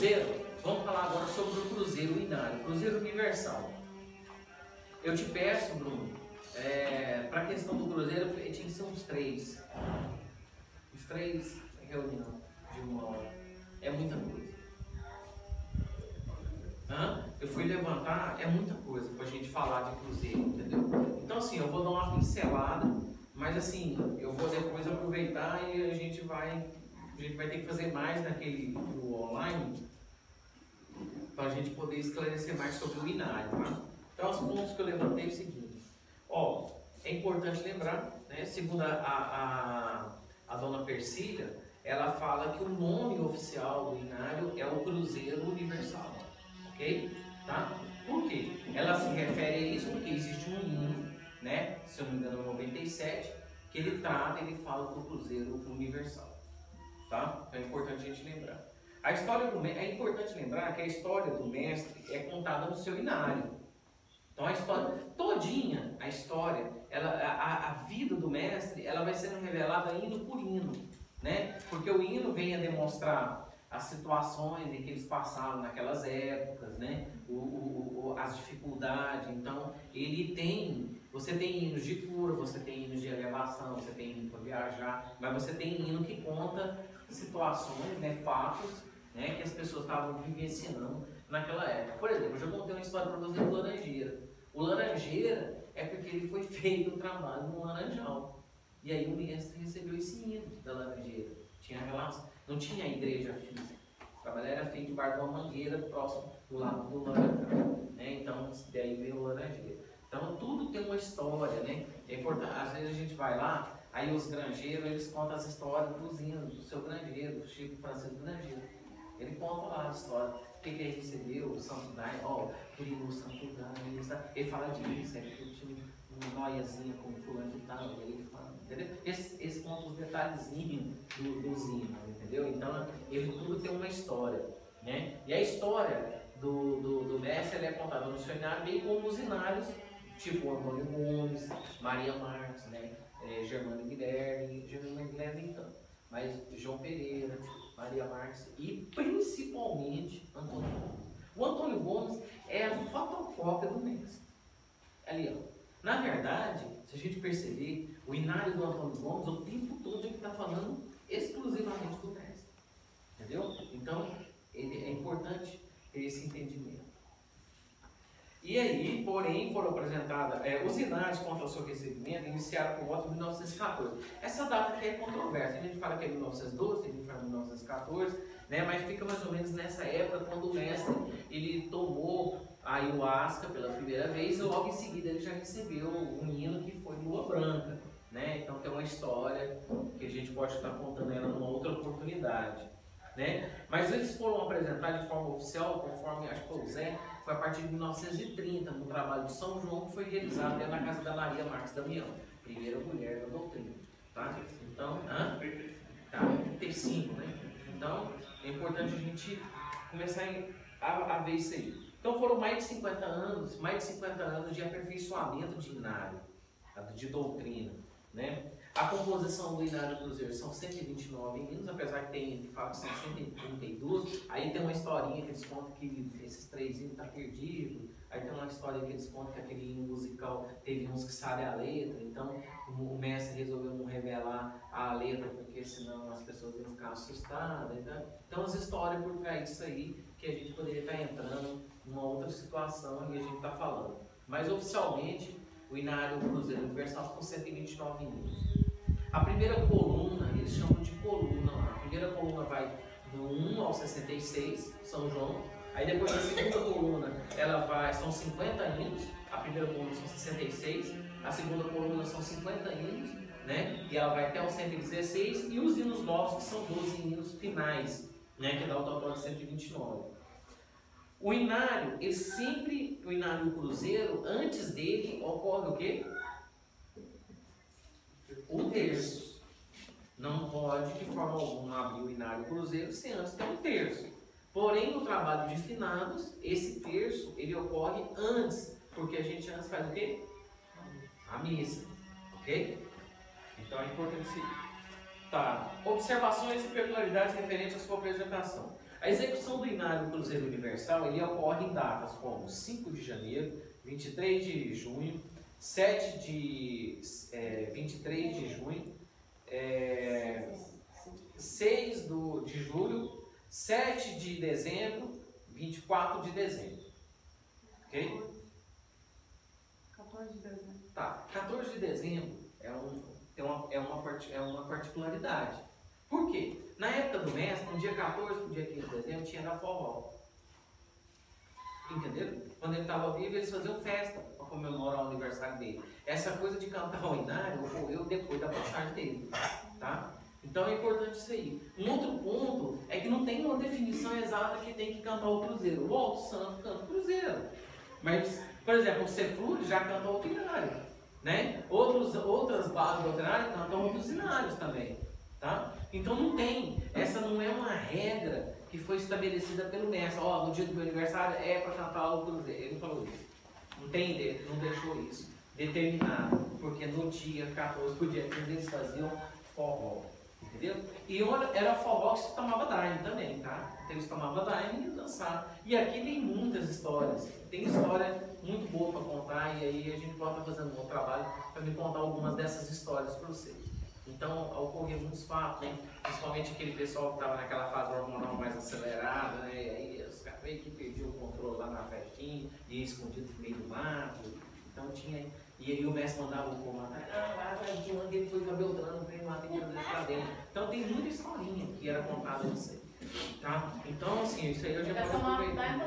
cruzeiro, vamos falar agora sobre o cruzeiro inário, cruzeiro universal. Eu te peço, Bruno, para a questão do cruzeiro, tinha que ser uns três reuniões de uma hora. É muita coisa. Eu fui levantar, é muita coisa para a gente falar de cruzeiro, entendeu? Então assim, eu vou dar uma pincelada, mas assim, eu vou depois aproveitar e a gente vai ter que fazer mais naquele online para a gente poder esclarecer mais sobre o inário, tá? Então os pontos que eu levantei é o seguinte, é importante lembrar, né, segundo a dona Persília, ela fala que o nome oficial do inário é o Cruzeiro Universal, ok? Tá? Por quê? Ela se refere a isso porque existe um hino, né, se eu não me engano, 97, que ele fala do Cruzeiro Universal, tá? Então é importante a gente lembrar. É importante lembrar que a história do mestre é contada no seu inário. Então a história todinha, a vida do mestre, ela vai sendo revelada hino por hino, né? Porque o hino vem a demonstrar as situações em que eles passaram naquelas épocas, né? As dificuldades. Então você tem hinos de cura, você tem hinos de elevação, você tem hino para viajar, mas você tem hino que conta situações, né, fatos, né, que as pessoas estavam vivenciando naquela época. Por exemplo, eu já contei uma história para vocês do Laranjeira. O Laranjeira é porque ele foi feito o trabalho no Laranjal. E aí o mestre recebeu esse hino da Laranjeira. Tinha relação, não tinha a igreja física. O trabalho era feito debaixo de uma mangueira próximo do lado do Laranjal, né? Então, daí veio o Laranjeira. Então, tudo tem uma história, né? É importante. Às vezes a gente vai lá, aí os granjeiros, eles contam as histórias dos hinos, do seu granjeiro, do Chico Francisco Grangeiro. Ele conta lá a história, o que ele recebeu, o Santo Daime, querido Santo Daime, ele fala disso, que eu tinha uma noiazinha com fulano de tal, e aí ele fala, entendeu? Esse conta os detalhezinhos dos hinos, entendeu? Então, tudo tem uma história, né? E a história do mestre, ela é contada no seu inário, bem como os inários, tipo Antônio Gomes, Maria Marques, né? Germano Guilherme então, mas João Pereira, Maria Marques e principalmente Antônio Gomes. O Antônio Gomes é a fotocópia do mestre. Ali, na verdade, se a gente perceber, o inário do Antônio Gomes, o tempo todo ele está falando exclusivamente do mestre. Entendeu? Então, é importante ter esse entendimento. E aí, porém, foram apresentadas os inários contra o seu recebimento, iniciaram por volta de 1914. Essa data aqui é controversa, a gente fala que é 1912, a gente fala 1914, né? Mas fica mais ou menos nessa época, quando o mestre ele tomou a ayahuasca pela primeira vez, e logo em seguida ele já recebeu um hino que foi Lua Branca, né? Então tem uma história que a gente pode estar contando ela numa outra oportunidade, né? Mas eles foram apresentados de forma oficial, conforme acho que foi o Zé, foi a partir de 1930, no trabalho de São João, que foi realizado dentro da casa da Maria Marques Damião, primeira mulher da doutrina, tá? Então, 35, né? Então, é importante a gente começar a ver isso aí. Então, foram mais de 50 anos de aperfeiçoamento de inário, de doutrina, né? A composição do inário do Cruzeiro são 129 hinos, apesar que tem de fato são 132. Aí tem uma historinha que eles contam que esses 3 hinos estão perdidos. Aí tem uma história que eles contam que aquele hino musical teve uns que sabem a letra. Então o mestre resolveu não revelar a letra, porque senão as pessoas iam ficar assustadas. Então as histórias por trás disso aí, que a gente poderia estar entrando numa outra situação e a gente está falando. Mas oficialmente o inário Cruzeiro Universal ficou 129 hinos. A primeira coluna, eles chamam de coluna lá. A primeira coluna vai do 1 ao 66, São João. Aí depois a segunda coluna, são 50 hinos. A primeira coluna são 66. A segunda coluna são 50 hinos, né? E ela vai até o 116. E os hinos novos, que são 12 hinos finais, né? Que dá o total de 129. O inário, o inário Cruzeiro, antes dele, ocorre o quê? O terço. Não pode de forma alguma abrir o inário Cruzeiro sem antes ter um terço. Porém, no trabalho de finados, esse terço ele ocorre antes, porque a gente antes faz o quê? A missa, ok? Então é importante Tá. Observações e peculiaridades referentes à sua apresentação. A execução do Inário Cruzeiro Universal ele ocorre em datas como 5 de janeiro, 23 de junho, 23 de junho, 6 de julho, 7 de dezembro, 24 de dezembro. Ok? 14 de dezembro. Tá. 14 de dezembro é uma particularidade. Por quê? Na época do mestre, no dia 14 para o dia 15 de dezembro, tinha da forró. Entenderam? Quando ele estava vivo, eles faziam festa para comemorar o aniversário dele. Essa coisa de cantar o Inário ocorreu depois da passagem dele. Tá? Então é importante isso aí. Um outro ponto é que não tem uma definição exata que tem que cantar o cruzeiro. O Alto Santo canta o cruzeiro. Mas, por exemplo, o Ceflude já canta outro Inário. Né? Outras bases doutrinárias cantam outros Inários também. Tá? Então não tem, essa não é uma regra que foi estabelecida pelo mestre. Ó, no dia do meu aniversário é para cantar o cruzeiro. Ele não falou isso. Não tem, não deixou isso determinado. Porque no dia 14 pro dia 15 eles faziam forró. Entendeu? E era forró que se tomava daime também, tá? Então eles tomavam daime e dançavam. E aqui tem muitas histórias. Tem história muito boa para contar. E aí a gente pode estar fazendo um bom trabalho para me contar algumas dessas histórias para vocês. Então, ocorreu muitos fatos, né? Principalmente aquele pessoal que estava naquela fase hormonal mais acelerada, né? E aí os caras meio que perdiam o controle lá na festinha, ia escondido no meio do mato. Então tinha. E aí o mestre mandava o povo matar. Ah, vai, ele foi para Beltrano, veio lá, tem que trazer pra dentro. Então tem muita historinha que era contada nisso aí. Tá? Então, assim, isso aí eu já posso aproveitar.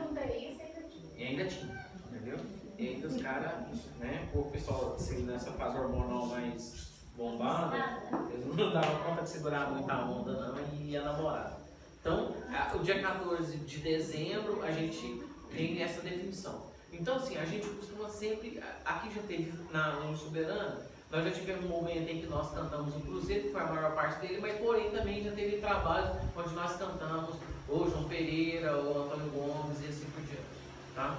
E ainda tinha, entendeu? E ainda os caras, né? O pessoal assim, nessa fase hormonal mais bombada, eles não davam conta de segurar muita onda não e ia namorar. Então, o dia 14 de dezembro a gente tem essa definição. Então, assim, a gente costuma sempre, aqui já teve no Soberano, nós já tivemos um momento em que nós cantamos o Cruzeiro, que foi a maior parte dele, mas porém também já teve trabalhos onde nós cantamos ou João Pereira, ou Antônio Gomes e assim por diante. Tá?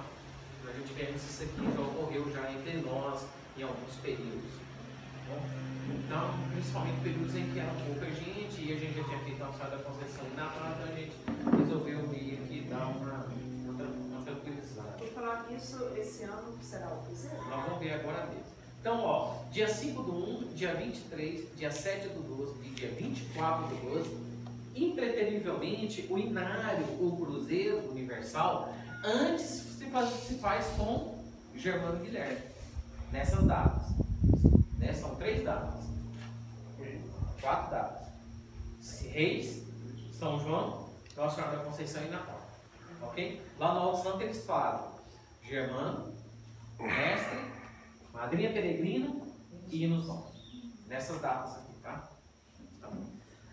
A gente vê isso aqui já ocorreu já entre nós em alguns períodos. Então, principalmente períodos em que era pouca gente e a gente já tinha feito a alçada da Conceição e na Prata, a gente resolveu meio que dar uma tranquilizada. Vou falar isso esse ano será o Cruzeiro? Nós vamos ver agora mesmo. Então, ó, dia 5 do 1, dia 23, dia 7 do 12 e dia 24 do 12, impreterivelmente, o Inário, o Cruzeiro Universal, antes se faz com Germano Guilherme, nessas datas. Né? São 3 datas. 4 datas. Reis, São João, Nossa Senhora da Conceição e Natal. Ok? Lá no Alto Santo eles fazem Germano, Mestre, Madrinha Peregrina e Hinos Novos. Nessas datas aqui, tá?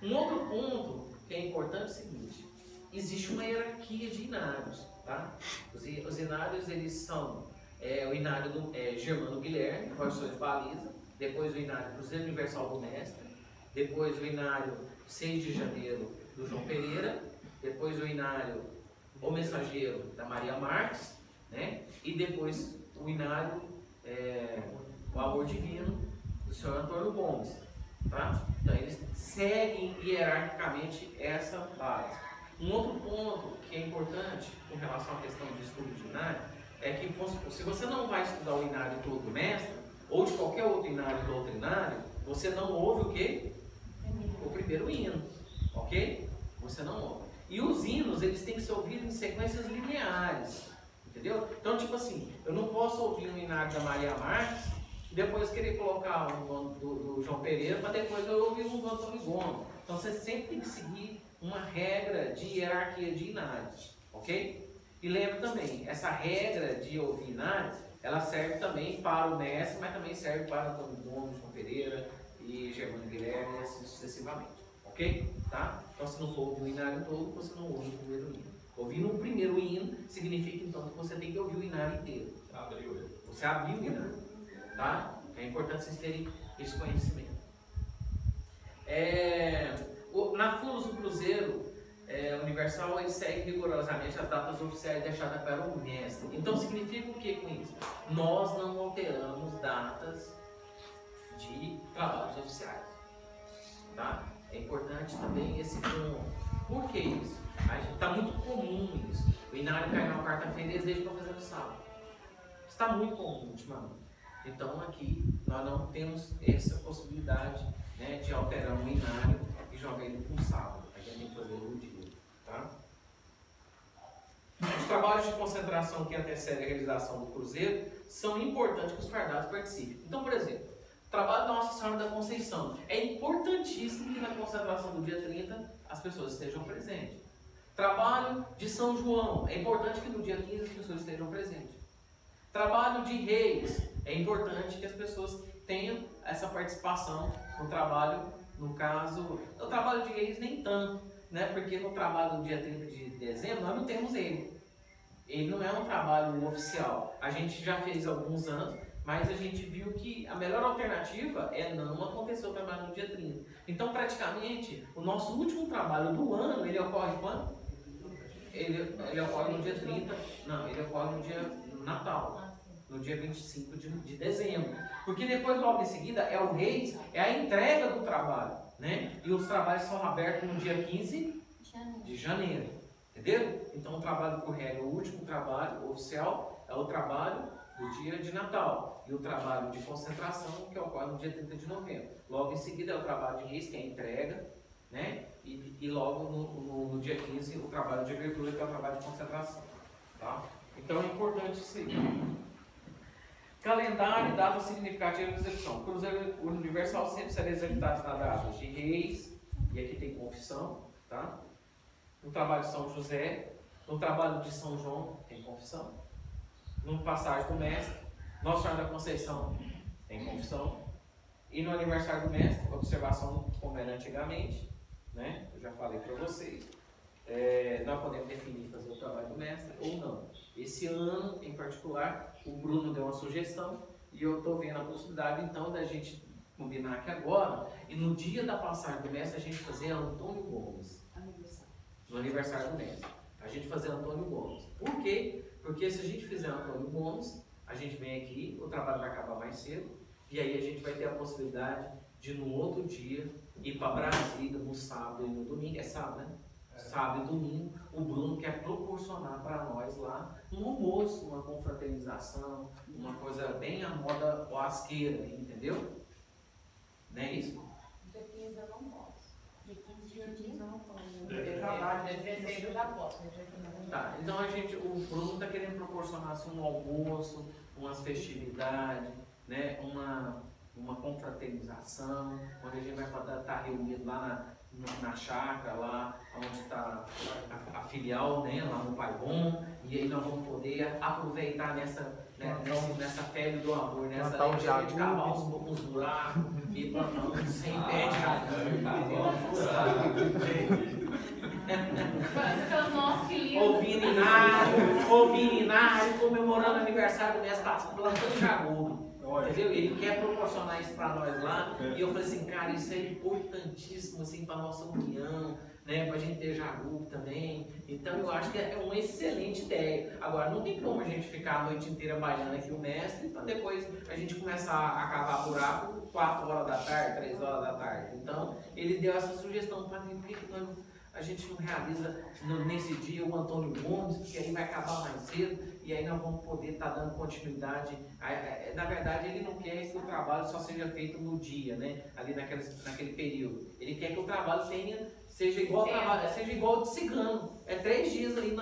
Um outro ponto que é importante é o seguinte: existe uma hierarquia de inários, tá? Os inários, eles são o inário do Germano Guilherme, Roções de Baliza, depois o inário Cruzeiro Universal do Mestre, depois o inário 6 de janeiro do João Pereira, depois o inário O Mensageiro da Maria Marques, né? E depois o inário O Amor Divino do Senhor Antônio Gomes, tá? Então eles seguem hierarquicamente essa base. Um outro ponto que é importante com relação à questão de estudo de inário é que se você não vai estudar o inário todo do mestre ou de qualquer outro inário doutrinário, você não ouve o quê? O primeiro hino, ok? Você não ouve. E os hinos, eles têm que ser ouvidos em sequências lineares, entendeu? Então, tipo assim, eu não posso ouvir um inário da Maria Marques e depois querer colocar um do João Pereira para depois eu ouvir um do Antônio Gomes. Então, você sempre tem que seguir uma regra de hierarquia de inários, ok? E lembra também, essa regra de ouvir inários, ela serve também para o mestre, mas também serve para Antônio Gomes, João Pereira e Germano Guilherme, e assim sucessivamente, ok? Tá? Então, se não for ouvir o inário todo, você não ouve o primeiro hino. Ouvir o primeiro hino significa então que você tem que ouvir o inário inteiro. Você abriu o inário, tá? É importante vocês terem esse conhecimento. Na Fulos do Cruzeiro Universal, ele segue rigorosamente as datas oficiais deixadas para o mestre. Então significa o que com isso? Nós não alteramos datas de trabalhos oficiais, tá? É importante também esse ponto. Por que isso? Está muito comum isso. O Inário cai na quarta-feira e deseja para fazer no sábado. Está muito comum ultimamente. Então aqui nós não temos essa possibilidade, né, de alterar o Inário e jogar ele para um sábado. A gente tem que fazer no dia. Tá? Os trabalhos de concentração que antecedem a realização do cruzeiro são importantes que os fardados participem. Então, por exemplo, o trabalho da Nossa Senhora da Conceição. É importantíssimo que na concentração do dia 30 as pessoas estejam presentes. Trabalho de São João. É importante que no dia 15 as pessoas estejam presentes. Trabalho de Reis. É importante que as pessoas tenham essa participação no trabalho, no caso... O trabalho de Reis nem tanto, né? Porque no trabalho do dia 30 de dezembro nós não temos ele. Ele não é um trabalho oficial. A gente já fez alguns anos, mas a gente viu que a melhor alternativa é não acontecer o trabalho no dia 30. Então, praticamente, o nosso último trabalho do ano, ele ocorre quando? Ele ocorre no dia 30, não, ele ocorre no dia Natal, no dia 25 de dezembro. Porque depois, logo em seguida, é o Reis, é a entrega do trabalho, né? E os trabalhos são abertos no dia 15 de janeiro, entendeu? Então, o trabalho por regra, o último trabalho oficial é o trabalho do dia de Natal e o trabalho de concentração que ocorre no dia 30 de novembro. Logo em seguida é o trabalho de Reis, que é a entrega, né? E logo no dia 15 o trabalho de abertura, que é o trabalho de concentração. Tá? Então é importante isso aí. Calendário e data significativa de execução. O Cruzeiro Universal sempre será executado na data de Reis, e aqui tem confissão, tá? No trabalho de São José, no trabalho de São João, tem confissão. No passagem do Mestre, Nossa Senhora da Conceição, tem confissão. E no aniversário do Mestre, observação como era antigamente, né? Eu já falei para vocês. Nós podemos definir fazer o trabalho do Mestre ou não. Esse ano, em particular, o Bruno deu uma sugestão e eu estou vendo a possibilidade, então, da gente combinar aqui agora e no dia da passagem do Mestre a gente fazer Antônio Gomes. No aniversário do Mestre. A gente fazer Antônio Gomes. Por quê? Porque se a gente fizer Antônio Gomes, a gente vem aqui, o trabalho vai acabar mais cedo, e aí a gente vai ter a possibilidade de no outro dia ir para Brasília no sábado e no domingo. É sábado, né? Sábado e domingo, o Bruno quer proporcionar para nós lá um almoço, uma confraternização, uma coisa bem à moda oasqueira, entendeu? Não é isso? Dia 15 eu não posso. Dia 15 eu não posso. Eu trabalho, dia 16 eu já posso. Tá, então o Bruno está querendo proporcionar assim, um almoço, umas festividades, né? uma confraternização, onde a gente vai estar reunido lá na chácara, lá onde está a filial, né, lá no Pai Bom, e aí nós vamos poder aproveitar nessa febre do amor, nessa de cavar uns buracos e plantar uns 100 pés de jardim. Ouvindo Inário, comemorando o aniversário do mês passado, plantando jagu. Entendeu? Ele quer proporcionar isso para nós lá. E eu falei assim, cara, isso é importantíssimo assim, para a nossa união, né? Para a gente ter jagu também. Então eu acho que é uma excelente ideia. Agora, não tem como a gente ficar a noite inteira bailando aqui o Mestre, para depois a gente começar a cavar buraco 4 horas da tarde, 3 horas da tarde. Então, ele deu essa sugestão para mim, por que a gente não realiza nesse dia o Antônio Gomes, porque aí vai acabar mais cedo e aí nós vamos poder estar dando continuidade. Na verdade, ele não quer que o trabalho só seja feito no dia, né? Ali naquele período. Ele quer que o trabalho seja igual ao de cigano. É 3 dias ali,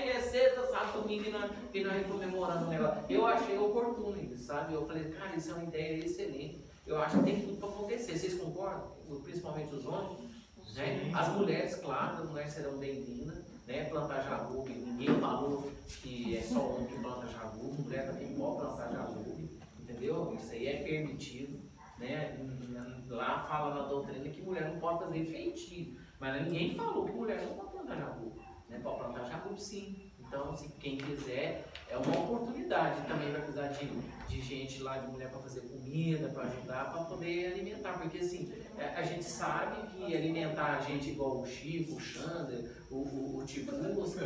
é sexta, sábado, domingo e nós comemorando o negócio. Eu achei oportuno isso, sabe? Eu falei, cara, isso é uma ideia excelente. Eu acho que tem tudo para acontecer. Vocês concordam? Principalmente os homens? Né? As mulheres, claro, as mulheres serão bem-vindas, né? Plantar jagu, ninguém falou que é só homem que planta jagu, mulher também pode plantar jagu, entendeu? Isso aí é permitido, né? Lá fala na doutrina que mulher não pode fazer feitio, mas ninguém falou que mulher não pode plantar jagu, né? Pode plantar jagu sim. Então, se quem quiser, é uma oportunidade. Também vai precisar de gente lá, de mulher para fazer comida, para ajudar, para poder alimentar. Porque assim, a gente sabe que alimentar a gente igual o Chico, o Xander, o Tiburcio,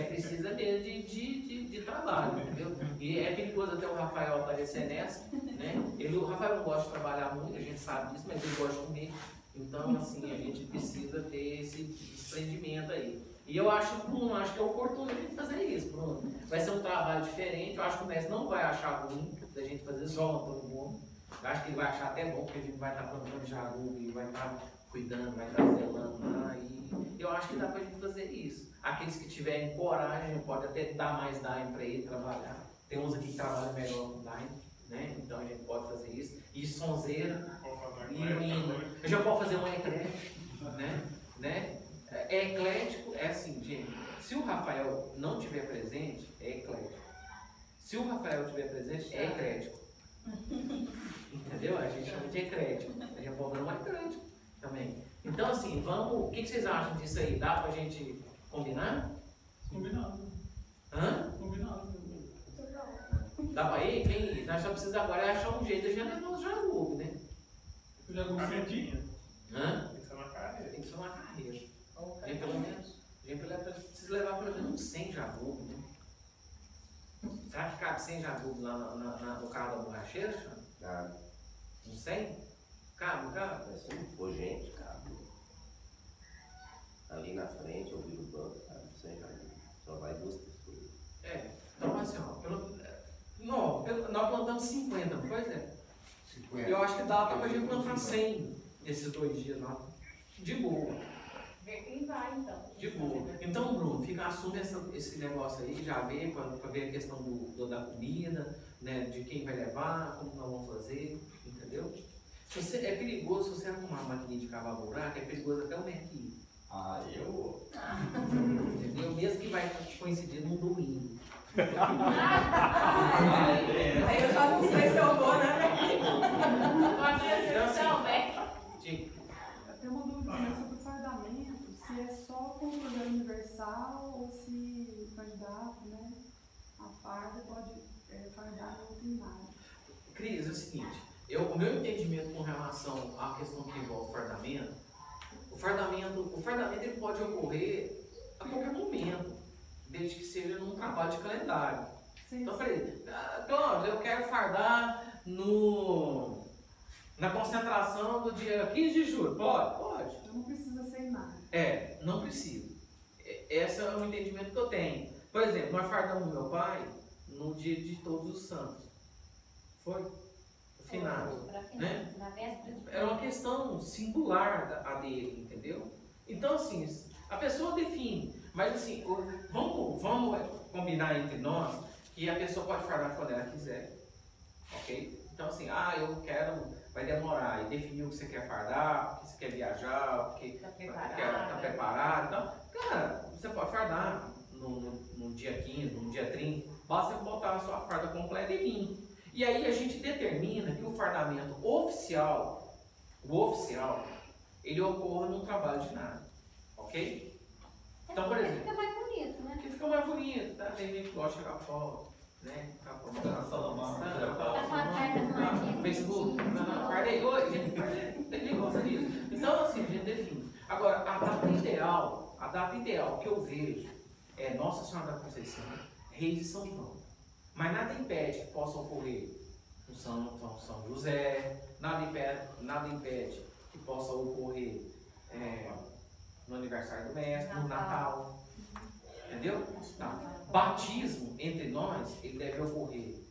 precisa mesmo de trabalho, entendeu? E é perigoso até o Rafael aparecer nessa, né? O Rafael não gosta de trabalhar muito, a gente sabe disso, mas ele gosta de comer. Então, assim, a gente precisa ter esse desprendimento aí. E eu acho, Bruno, acho que é oportuno a gente fazer isso, Bruno. Vai ser um trabalho diferente, eu acho que o mestre não vai achar ruim da gente fazer só todo mundo. Eu acho que ele vai achar até bom, porque a gente vai estar plantando jagu e vai estar cuidando, vai estar zelando lá. E eu acho que dá pra gente fazer isso. Aqueles que tiverem coragem, pode até dar mais daim para ele trabalhar. Tem uns aqui que trabalham melhor com daim, né? Então a gente pode fazer isso. E sonzeira, e hino. Eu já posso fazer um eclético, né? É eclético, é assim, gente. Se o Rafael não estiver presente, é eclético. Se o Rafael estiver presente, é eclético. Entendeu? A gente chama de eclético. A gente pode fazer um eclético também. Então, assim, vamos. O que vocês acham disso aí? Dá pra gente combinar? Combinado. Hã? Combinado. Dá pra ir? Quem? Nós só precisamos agora achar um jeito de já levar os jagu, né? Eu já vou cedinho. Hã? Tem que ser uma carreira. Tem que ser uma carreira. A gente precisa levar pelo menos uns 100 jagu, né? Será que cabe 100 jagu lá no carro da borracheira, Xana? Cabe. Uns 100? Cabe, não cabe? Mas se não for gente, cabe. Ali na frente, eu viro o banco, cabe. Você já só vai 2 pessoas. É. Então, assim, ó. Nós plantamos 50, não foi, Zé? 50. Eu acho que dá pra gente plantar 100 nesses 2 dias lá. De boa. Ver quem vai, então. De boa. Então, Bruno, assume esse negócio aí, já vê, para ver a questão da comida, né, de quem vai levar, como nós vamos fazer, entendeu? É perigoso, se você arrumar uma maquininha de cavar buraco, é perigoso até o merquinho. Ah, eu? Entendeu? Mesmo que vai coincidir num domingo. Aí eu já não sei se eu vou, né? Eu tenho uma dúvida também sobre o fardamento, se é só controle universal ou se o candidato, né, a farda pode fardar em outro imagem. Cris, é o seguinte, o meu entendimento com relação à questão que envolve o fardamento ele pode ocorrer a qualquer momento, desde que seja num trabalho de calendário. Sim. Então eu falei, Cláudio, eu quero fardar na concentração do dia 15 de julho. Pode? Pode. Então não precisa ser imagem. Não precisa. Esse é o entendimento que eu tenho. Por exemplo, nós fardamos meu pai no dia de Todos os Santos. Foi? No final. Né? Na véspera de... Era uma questão singular a dele, entendeu? Então, assim, a pessoa define. Mas, assim, vamos combinar entre nós que a pessoa pode fardar quando ela quiser. Ok? Então, assim, eu quero... Vai demorar. E definir o que você quer fardar, porque você quer viajar, porque Tá tá preparado. Então, cara, você pode fardar no dia 15, no dia 30. Basta você botar a sua farda completa e vir. E aí a gente determina que o fardamento oficial, ele ocorra num trabalho de nada. Ok? Então, por exemplo, Fica mais bonito, né? que fica mais bonito, tá? Tem gente que gosta de tirar foto, né? Ficar Tá na sala Tá com a farda arrumadinha. Facebook, fardei hoje, gente, tem gente que gosta disso. Então, assim, a gente define. Agora, a data ideal que eu vejo é Nossa Senhora da Conceição, Reis de São João. Mas nada impede que possa ocorrer no São José, nada impede que possa ocorrer no aniversário do mestre, no Natal. Entendeu? Tá. Batismo entre nós, ele deve ocorrer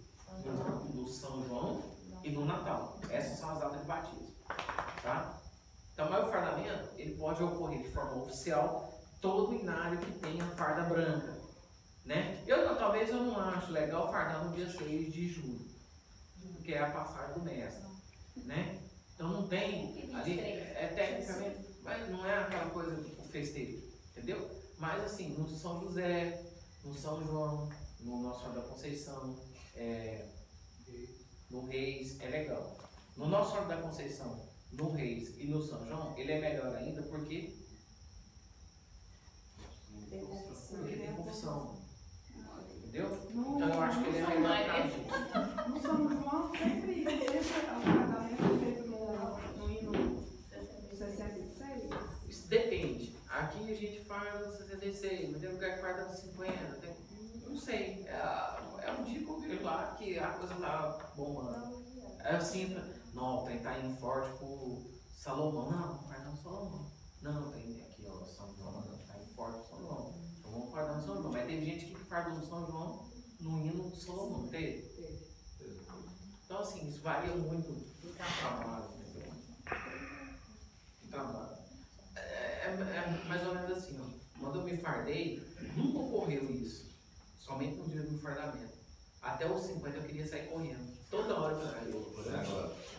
no São João e no Natal. Essas são as datas de batismo. Tá? Então, mas o fardamento, ele pode ocorrer de forma oficial, todo inário que tenha farda branca. Né? Talvez eu não acho legal fardar no dia 6 de julho, que é a passagem do mestre. Né? Então não tem. Ali, tecnicamente, mas não é aquela coisa do festeiro. Entendeu? Mas assim, no São José, no São João, no Nossa Senhora da Conceição, no Reis, é legal. No Nossa Senhora da Conceição, no Reis e no São João, ele é melhor ainda porque tem confissão. Entendeu? Então eu acho que ele é melhor por causa disso. No São João sempre o fardamento é feito no hino 66. Isso depende. Aqui a gente farda no 66, mas tem lugar que farda no 50. Não sei. É um dia que eu vejo lá que a coisa tá bombando. Aí eu sinto, não, o trem tá indo forte pro Salomão, não, fardar Salomão. Não, tem aqui, ó, São João, tá em forte São João. Então vamos fardar no São João. Mas teve gente que fardou no São João no hino do Salomão, teve? Então assim, isso varia muito do trabalho, entendeu? Do trabalho. É mais ou menos assim, ó. Quando eu me fardei, nunca ocorreu isso. Somente no dia do fardamento. Até os 50 eu queria sair correndo. Toda hora eu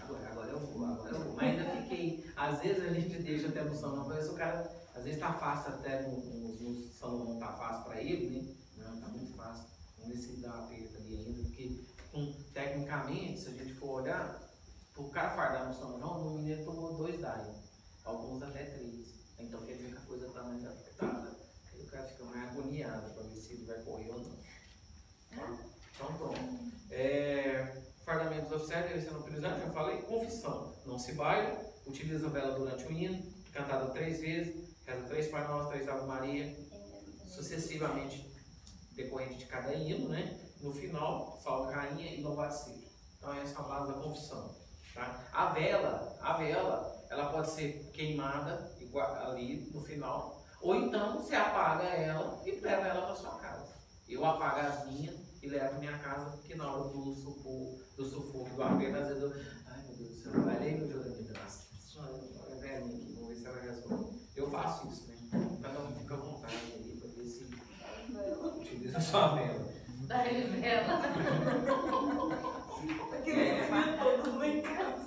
falei, agora eu vou. Mas ainda fiquei. Às vezes a gente deixa até no Salomão, parece o cara, às vezes tá fácil até no Salomão, tá fácil pra ele, né? Não, tá muito fácil. Vamos ver se dá uma perda ali ainda, porque tecnicamente, se a gente for olhar, o cara fardar no São João, no menino tomou 2 DAI, alguns até 3. Então quer dizer que a coisa tá mais afetada. Aí o cara fica mais agoniado para ver se ele vai correr ou não. Tá? Então pronto. Fardamentos oficiais devem ser utilizados, já falei. Confissão. Não se baila, utiliza a vela durante o hino, cantada 3 vezes, reza 3 Pai Nosso, 3 Ave Maria, sucessivamente decorrente de cada hino, né? No final, salve rainha e louvado seja. Então essa é a base da confissão. Tá? A vela, ela pode ser queimada ali no final, ou então você apaga ela e leva ela para sua casa. Eu apago as minhas e levo para minha casa, porque na hora do sufoco, do aperto, às vezes eu, ai meu Deus do céu, vai ler meu jogo de graça. É velhinha aqui, vamos ver se ela resolve. Eu faço isso, né? Cada um fica à vontade aí para ver se utiliza a sua vela. Dá-lhe vela. Todos lá em casa.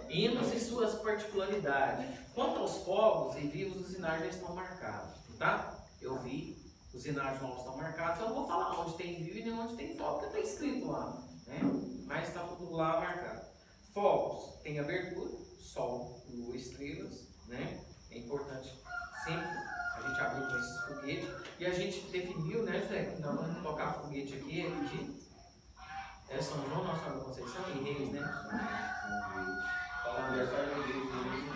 Hinos e suas particularidades. Quanto aos fogos e vivos, os sinais já estão marcados, tá? Eu vi, os sinais não estão marcados, então eu vou falar onde tem vivo e nem onde tem fogo, porque está escrito lá, né? Mas está tudo lá marcado. Fogos tem abertura, sol, lua, estrelas, né? É importante sempre a gente abrir com esses foguetes. E a gente definiu, né, José, que nós vamos tocar foguete aqui de São João, Nossa Senhora da Conceição e Reis, né?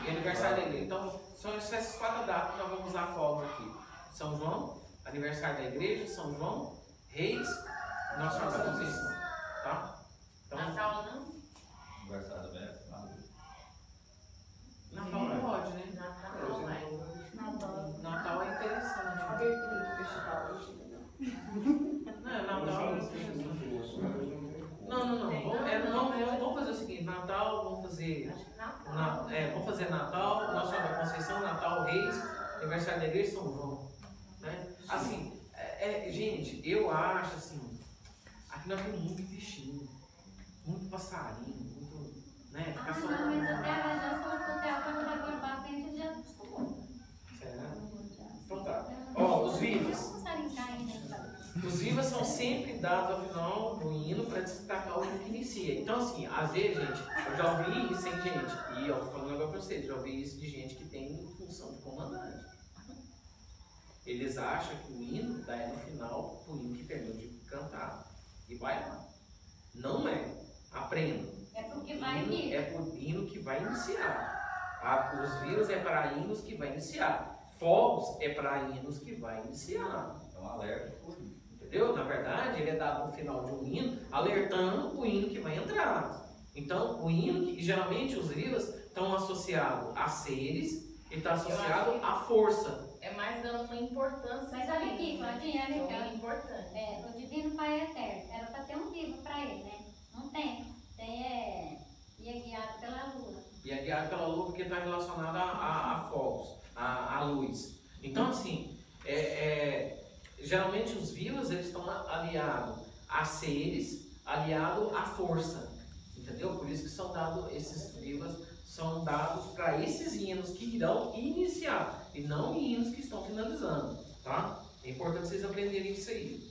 Aniversário da igreja. Então, são essas 4 datas que nós vamos usar fogos aqui: São João, aniversário da igreja, São João, Reis, Nossa Senhora da Conceição. Tá? Então, Natal não? Aniversário da Beth? Natal não pode, né? Natal não vai. Natal é interessante. Abertura do festival hoje, né? Não, Natal é interessante. Não. Vamos fazer o seguinte: Natal, vamos fazer. Vamos fazer Natal, Nossa Senhora da Conceição, Natal, Reis, aniversário da igreja, São João. Né? Assim, gente, eu acho assim, aqui nós temos muito bichinho, muito passarinho, muito, né? Ficar só. Não, mas até a já só o hotel quando vai guardar a frente já acostumou. Então tá. Ó, os vivas. Os vivas são sempre dados ao final do hino para destacar o hino que inicia. Então, assim, às vezes, gente, eu já ouvi isso em gente, e eu falando agora para vocês, já ouvi isso de gente que tem função de comandante. Eles acham que o hino dá no final do hino que terminou de cantar e vai lá. Não é. Aprenda. É porque vai vir. É por hino que vai iniciar. Os vivas é para hinos que vai iniciar. Fogos é para hinos que vai iniciar. Então, alerta por isso. Entendeu? Na verdade, ele é dado no final de um hino, alertando o hino que vai entrar. Então, o hino, que geralmente os vivas estão associados a seres e está associado à força. É mais dando uma importância. Mas olha aqui, Claudinha, olha aqui, É olha. importante. O Divino Pai Eterno, era para ter um vivo para ele, né? Não tem. E é guiado pela lua. E é guiado pela lua porque está relacionado a fogos, a luz. Então, assim, geralmente os vivos eles estão aliados a seres, aliados à força. Entendeu? Por isso que são dados, esses vivos são dados para esses hinos que irão iniciar e não hinos que estão finalizando. Tá? É importante vocês aprenderem isso aí.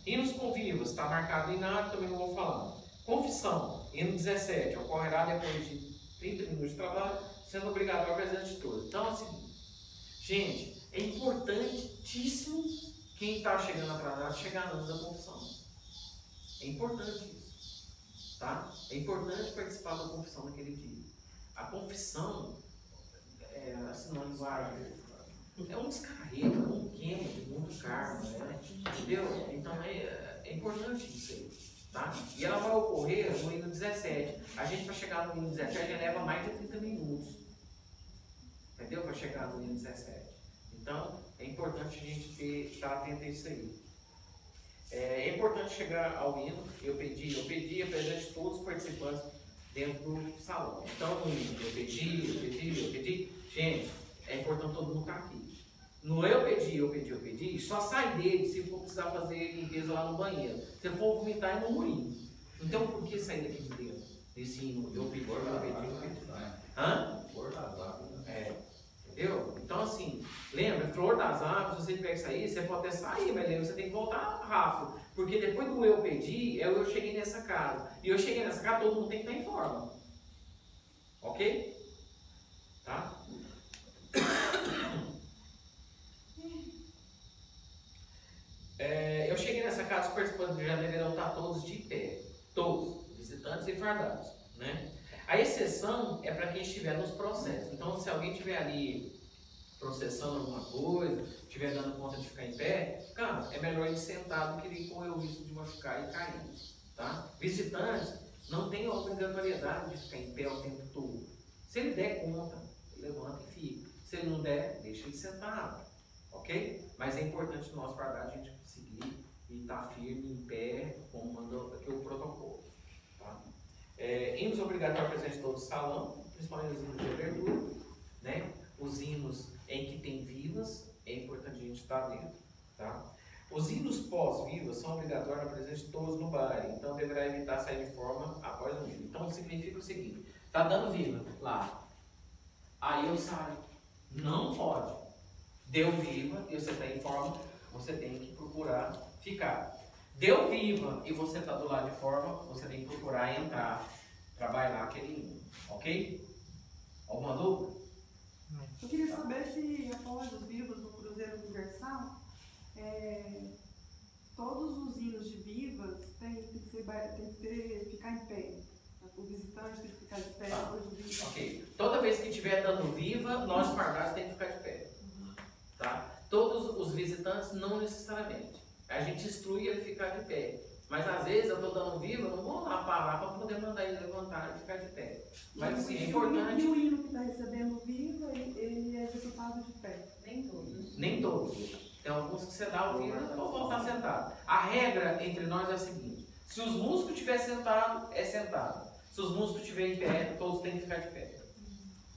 Hinos com vivos, está marcado em nada, também não vou falar. Confissão, hino 17, ocorrerá depois de 30 minutos de trabalho, sendo obrigatório a presença de todos. Então é o seguinte, gente, é importantíssimo quem está chegando atrasado chegar antes da confissão. É importante isso, tá? É importante participar da confissão naquele dia. A confissão, assim, na linguagem, é um descarrego, um queima de muito karma, né? Entendeu? Então é importante isso aí. Tá? E ela vai ocorrer no hino 17. A gente, para chegar no hino 17, já leva mais de 30 minutos. Entendeu? Para chegar no hino 17. Então, é importante a gente estar atento a isso aí. É importante chegar ao hino. Eu pedi a presença de todos os participantes dentro do salão. Então, no hino, eu pedi. Gente, é importante todo mundo estar aqui. No eu pedi, só sai dele se for precisar fazer limpeza lá no banheiro. Se for vomitar, é no moinho. Então, por que sair daqui de dentro? Desse hino, eu pedi. Hã? Flor das águas, né? Entendeu? Então, assim, lembra, flor das aves, se você tiver que sair, você pode até sair, mas lembra, você tem que voltar rápido. Porque depois do eu pedi, eu cheguei nessa casa. E eu cheguei nessa casa, todo mundo tem que estar em forma. Ok? Tá? Eu cheguei nessa casa, os participantes de janeiro irão estar todos de pé. Todos, visitantes e fardados, né? A exceção é para quem estiver nos processos. Então, se alguém estiver ali processando alguma coisa, estiver dando conta de ficar em pé, cara, é melhor ir sentado do que ele correr o risco de machucar e cair. Tá? Visitantes não têm a obrigatoriedade de ficar em pé o tempo todo. Se ele der conta, ele levanta e fica. Se ele não der, deixa ele sentado. Ok? Mas é importante nós, fardados, a gente conseguir e estar firme, em pé, como manda aqui o protocolo. Tá? Hinos obrigatórios presentes em todo o salão, principalmente os hinos de abertura, né? Os hinos em que tem vivas, é importante a gente estar dentro. Tá? Os hinos pós-vivas são obrigatórios na presença de todos no baile, então deverá evitar sair de forma após o hino. Então significa o seguinte: tá dando viva lá, aí eu saio. Não pode. Deu viva e você está em forma, você tem que procurar ficar. Deu viva e você está do lado de forma, você tem que procurar entrar, trabalhar aquele hino. Ok? Alguma dúvida? Eu queria saber se após os vivos do Cruzeiro Universal, todos os hinos de vivas tem que ficar em pé. O visitante tem que ficar de pé depois do vivo. Ok. Toda vez que estiver dando viva, nós fardados temos que ficar de pé. Tá? Todos os visitantes não necessariamente. A gente instrui ele a ficar de pé. Mas às vezes eu estou dando viva, eu não vou lá parar para poder mandar ele levantar e ficar de pé. Mas assim, é importante. E o hino que está recebendo viva, ele é executado de pé. Nem todos. Nem todos. Tem alguns que você dá o viva e vão voltar sentado. A regra entre nós é a seguinte: se os músicos estiverem sentados, é sentado. Se os músicos estiverem em pé, todos têm que ficar de pé.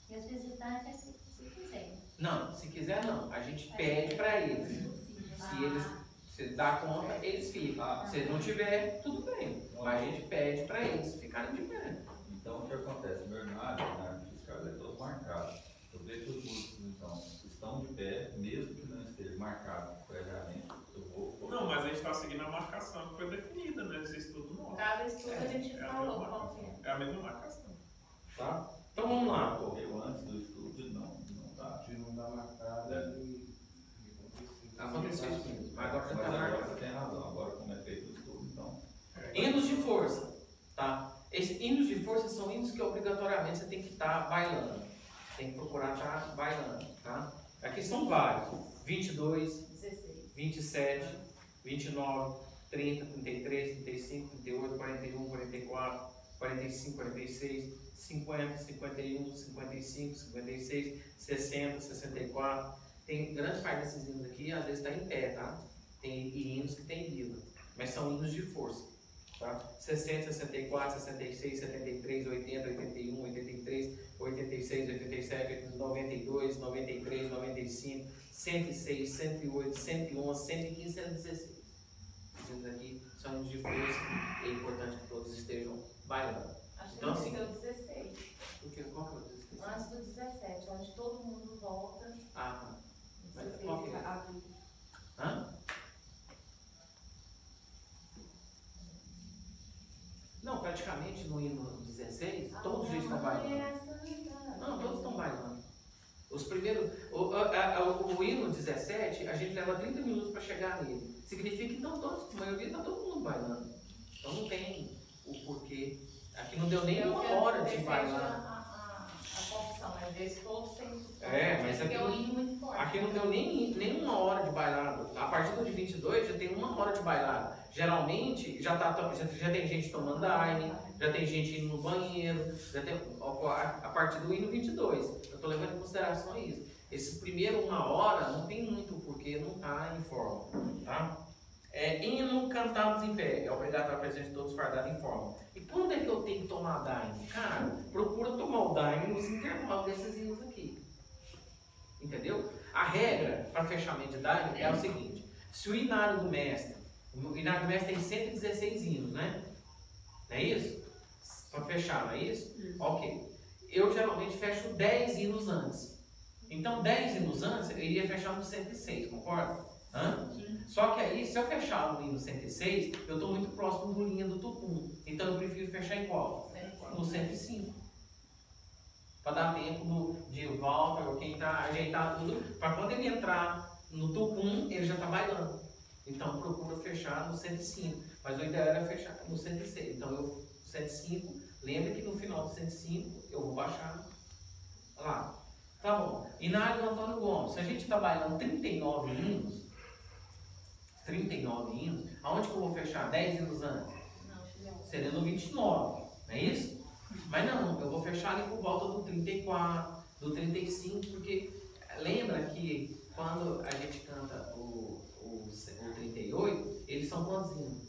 E os visitantes, se quiserem. Não, se quiser não. A gente pede para eles. Se eles dá conta, eles ficam. Se não tiver, tudo bem. Mas a gente pede para eles ficarem de pé. Então, o que acontece? Meu horário fiscal é todo marcado. Eu vejo que os músicos, então, estão de pé, mesmo que não esteja marcado previamente. Eu vou. Não, mas a gente está seguindo a marcação que foi definida, né? Esse estudo nosso. Cada estudo a gente É a falou mesma qual que é. marcação. É a mesma marcação. Tá? Então vamos lá. Correu antes do estudo, não dá. Se não dá marcada, Aconteceu isso mesmo. Mas agora já Mas está agora marcado. você tem razão. Agora, como é feito o estudo, então. Hinos de força, tá? Esses hinos de força são hinos que obrigatoriamente você tem que estar bailando. Tem que procurar estar bailando, tá? Aqui são vários: 22, 16. 27, 29, 30, 33, 35, 38, 41, 44, 45, 46, 50, 51, 55, 56, 60, 64. Tem grande parte desses hinos aqui, às vezes está em pé, tá? Tem hinos que tem viva, mas são hinos de força, tá? 60, 64, 66, 73, 80, 81, 83, 86, 87, 92, 93, 95, 106, 108, 111, 115, 116. Esses hinos aqui são hinos de força e é importante que todos estejam bailando. Acho que Então, deve assim, ser o 16. Porque qual que é o 16? Antes do 17, onde todo mundo volta. Ah, tá. Mas 16. qual que é? Hã? Não, praticamente no hino 16, todos já estão bailando. Não, todos estão bailando. Os primeiros, o hino 17, a gente leva 30 minutos para chegar nele. Significa que não todos, a maioria está todo mundo bailando. Então não tem o porquê. Aqui não deu nem uma hora de bailar. A confusão mas esse todos têm. Mas aqui é um hino muito forte. aqui não deu nem uma hora de bailado. A partir do de 22 já tem uma hora de bailado. Geralmente já tem gente tomando daime, já tem gente indo no banheiro, já tem, a partir do hino 22. Eu estou levando em consideração isso. Esses primeiros uma hora não tem muito, porque não está em forma. Tá? Hino cantados em pé, é obrigatório presente todos fardados em forma. E quando é que eu tenho que tomar daime? Cara, procura tomar o daime nos intervalos desses hinos aqui. Entendeu? A regra para fechamento de daime é o seguinte: se o inário do mestre tem 116 hinos, né? Não é isso? Para fechar, não é isso? Ok. Eu geralmente fecho 10 hinos antes. Então, 10 hinos antes, eu iria fechar no 106, concorda? Só que aí, se eu fechar no hino 106, eu estou muito próximo do linha do Tupum. Então, eu prefiro fechar em qual? No 105. Para dar tempo de volta, ou quem está ajeitar tudo, para quando ele entrar no Tupum, ele já está bailando. Então, procura fechar no 105. Mas o ideal era fechar no 106. Então, eu 105, lembra que no final do 105, eu vou baixar lá. Tá bom. Inário do Antônio Gomes. Se a gente está bailando 39 hinos, aonde que eu vou fechar? 10 hinos antes? Seria no 29, não é isso? Mas não, eu vou fechar ali por volta do 34, do 35, porque lembra que quando a gente canta o 38, eles são quantos hinos?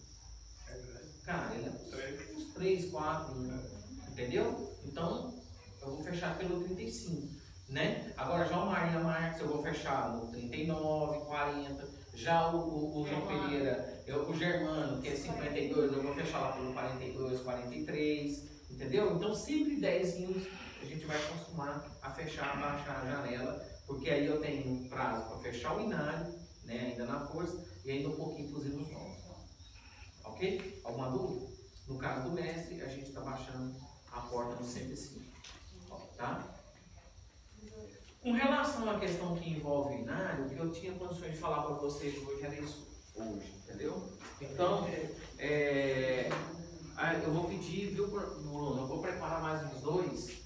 Cara, ele é uns 3, 4 hinos, entendeu? Então, eu vou fechar pelo 35, né? Agora já o Maria Marques eu vou fechar no 39, 40. Já o João Pereira, o Germano, que é 52, eu vou fechar lá pelo 42, 43, entendeu? Então sempre 10 hinos a gente vai acostumar a fechar, baixar a janela, porque aí eu tenho um prazo para fechar o inário, né, ainda na força, e ainda um pouquinho para os hinos novos. Ok? Alguma dúvida? No caso do mestre, a gente está baixando a porta no 105. Tá? Com relação à questão que envolve o inário, o que eu tinha condições de falar para vocês hoje era isso hoje, entendeu? Então, eu vou pedir, viu, Bruno, eu vou preparar mais uns dois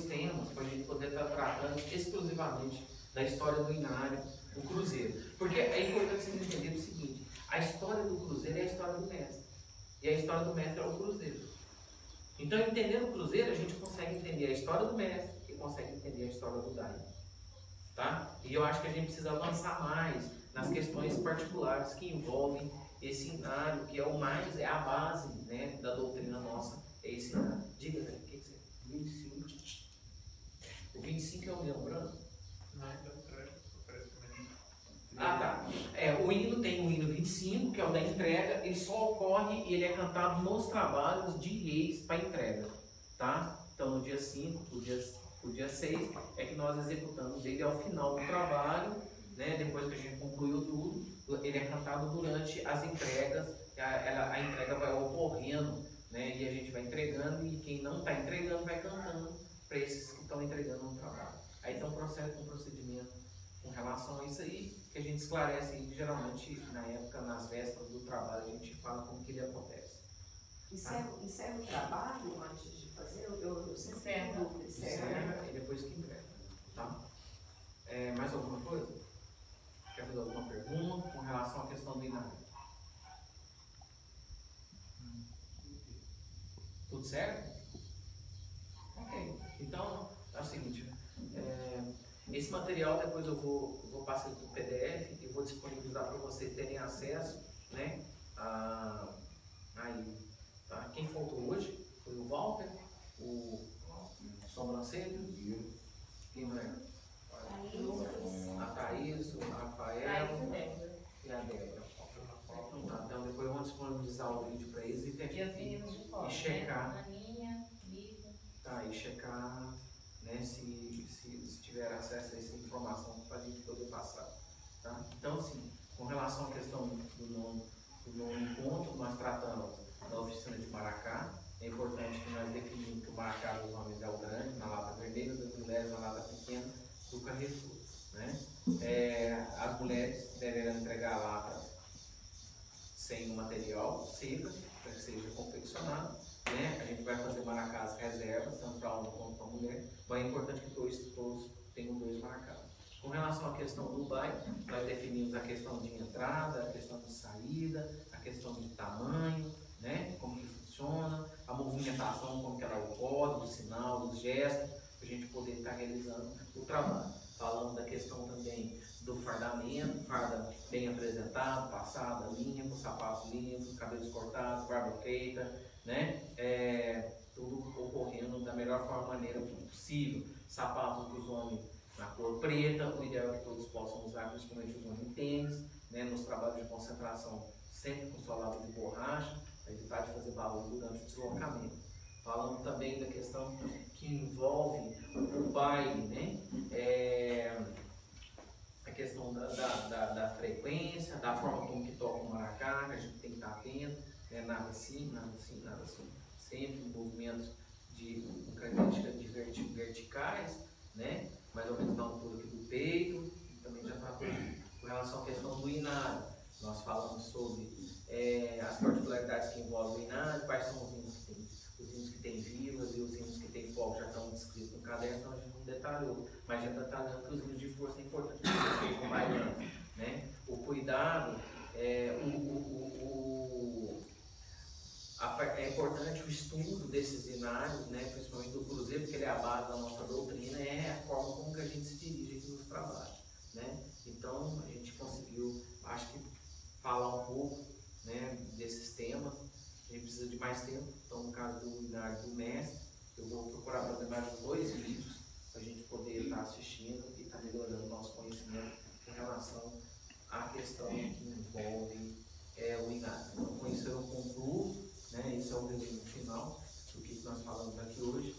temas para a gente poder estar tratando exclusivamente da história do inário, do cruzeiro. Porque é importante vocês entenderem o seguinte: a história do cruzeiro é a história do mestre, e a história do mestre é o cruzeiro. Então, entendendo o cruzeiro, a gente consegue entender a história do mestre, consegue entender a história do daime, tá? E eu acho que a gente precisa avançar mais nas questões particulares que envolvem esse inário, que é a base, né, da doutrina nossa, é esse inário. Diga, velho, o que você... 25. O 25 é o leão branco? Não, parece que tá. O hino tem o hino 25, que é o da entrega, ele só ocorre e ele é cantado nos trabalhos de reis para entrega, tá? Então, no dia 5, o dia 6 é que nós executamos ele ao final do trabalho, né? Depois que a gente concluiu tudo, ele é cantado durante as entregas, a entrega vai ocorrendo, né? E a gente vai entregando, e quem não está entregando vai cantando para esses que estão entregando no trabalho. Aí tem um procedimento com relação a isso aí, que a gente esclarece aí, geralmente na época, nas vésperas do trabalho, a gente fala como que ele acontece. Encerra o trabalho antes de fazer? Eu sempre tenho dúvida. Encerra e depois que entrega, tá? Mais alguma coisa? Quer fazer alguma pergunta com relação à questão do inário? Tudo certo? Ok. Então, é o seguinte, esse material depois eu vou passar para o PDF e vou disponibilizar para vocês terem acesso, né, aí. Tá? Quem faltou hoje foi o Walter, o Sobrancelho, quem mais? A Thaís, o Rafael e a Débora. Então depois vamos disponibilizar o vídeo para eles e checar. Tá, e checar, né, se tiver acesso a essa informação para a gente poder passar. Tá? Então, assim, com relação à questão do nono encontro, nós tratamos da oficina de maracá. É importante que nós definimos que o maracá dos homens é o grande, na lata vermelha, das mulheres na lata pequena, do carrefour, né? As mulheres deverão entregar a lata sem o material seca, para que seja confeccionado, né? A gente vai fazer maracás reservas, tanto para homem quanto para mulher, mas é importante que todos tenham 2 marcados. Com relação à questão do bairro, nós definimos a questão de entrada, a questão de saída, a questão de tamanho, né? Como que funciona, a movimentação, como que ela ocorre, o sinal, os gestos, para a gente poder estar realizando o trabalho. Falando da questão também do fardamento, farda bem apresentado, passada, limpo, sapatos limpos, cabelos cortados, barba feita, né? Tudo ocorrendo da melhor maneira possível. Sapatos dos homens na cor preta, o ideal é que todos possam usar, principalmente os homens tênis, né? Nos trabalhos de concentração, sempre com solado de borracha, para evitar de fazer barulho durante o deslocamento. Falando também da questão que envolve o baile, né? A questão da frequência, da forma como que toca o maracá, que a gente tem que estar atento, né? Nada assim, nada assim, nada assim. Sempre movimentos com características de verticais, né? Mais ou menos na altura aqui do peito, também já está com relação à questão do inário. Nós falamos sobre as particularidades que envolvem o inário, quais são os hinos que tem. Os hinos que tem vírgulas e os hinos que tem foco já estão descritos no caderno, então a gente não detalhou. Mas já detalhando que os hinos de força é importante que vocês estejam bailando, né? O cuidado, é importante o estudo desses inários, né? Principalmente do cruzeiro, porque ele é a base da nossa doutrina, é a forma como que a gente se dirige aqui nos trabalhos, né? Então a gente conseguiu, acho que, falar um pouco, né, desses temas. A gente precisa de mais tempo, então no caso do inário do mestre, eu vou procurar fazer mais uns 2 vídeos para a gente poder estar assistindo e estar melhorando o nosso conhecimento com relação à questão que envolve o inário. Então com isso eu concluo, né, esse é o resumo final do que nós falamos aqui hoje.